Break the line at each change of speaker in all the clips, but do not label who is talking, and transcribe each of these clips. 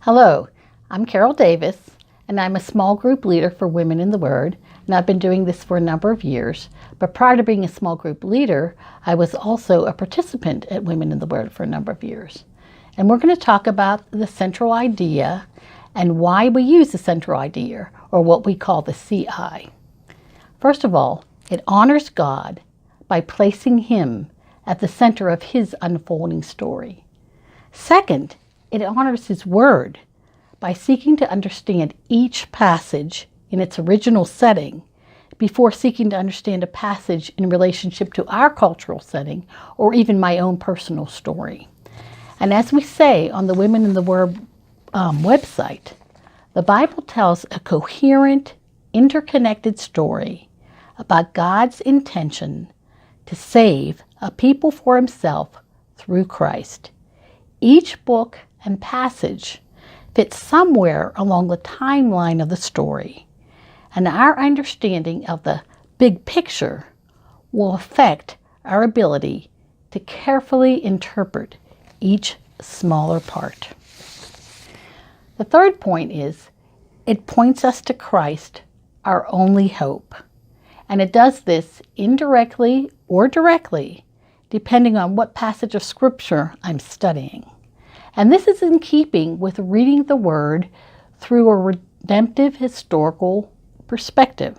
Hello, I'm Carol Davis, and I'm a small group leader for Women in the Word, and I've been doing this for a number of years. But prior to being a small group leader, I was also a participant at Women in the Word for a number of years. And we're going to talk about the central idea and why we use the central idea, or what we call the CI. First of all, it honors God by placing Him at the center of His unfolding story. Second, it honors His Word by seeking to understand each passage in its original setting before seeking to understand a passage in relationship to our cultural setting or even my own personal story. And as we say on the Women in the Word website, the Bible tells a coherent, interconnected story about God's intention to save a people for Himself through Christ. Each book and passage fits somewhere along the timeline of the story, and our understanding of the big picture will affect our ability to carefully interpret each smaller part. The third point is it points us to Christ, our only hope, and it does this indirectly or directly depending on what passage of Scripture I'm studying. And this is in keeping with reading the Word through a redemptive historical perspective.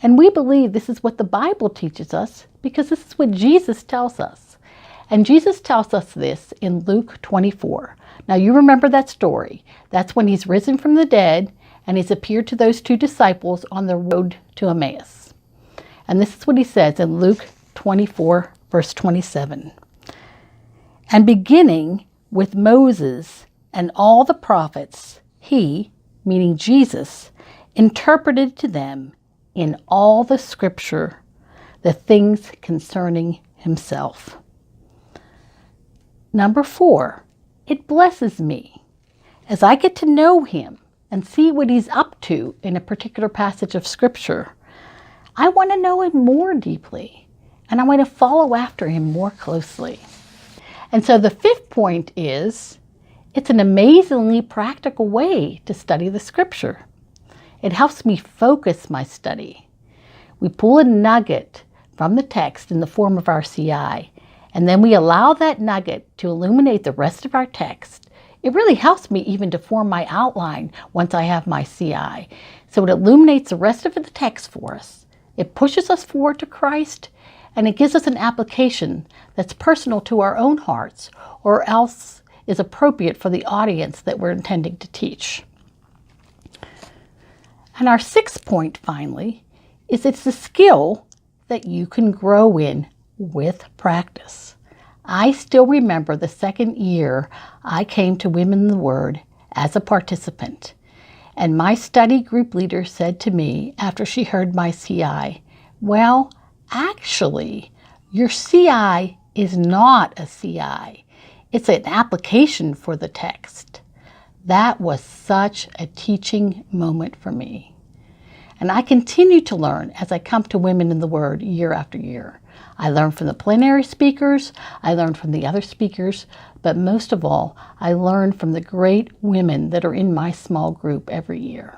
And we believe this is what the Bible teaches us because this is what Jesus tells us. And Jesus tells us this in Luke 24. Now you remember that story. That's when He's risen from the dead and He's appeared to those two disciples on the road to Emmaus. And this is what He says in Luke 24, verse 27. And beginning with Moses and all the prophets, He, meaning Jesus, interpreted to them in all the Scripture the things concerning Himself. Number 4, it blesses me. As I get to know Him and see what He's up to in a particular passage of Scripture, I want to know Him more deeply, and I want to follow after Him more closely. And so the fifth point is, it's an amazingly practical way to study the Scripture. It helps me focus my study. We pull a nugget from the text in the form of our CI, and then we allow that nugget to illuminate the rest of our text. It really helps me even to form my outline once I have my CI. So it illuminates the rest of the text for us. It pushes us forward to Christ, and it gives us an application that's personal to our own hearts or else is appropriate for the audience that we're intending to teach. And our sixth point, finally, is it's a skill that you can grow in with practice. I still remember the second year I came to Women in the Word as a participant, and my study group leader said to me after she heard my CI, "Well, actually, your CI is not a CI. It's an application for the text." That was such a teaching moment for me. And I continue to learn as I come to Women in the Word year after year. I learn from the plenary speakers, I learn from the other speakers, but most of all, I learn from the great women that are in my small group every year.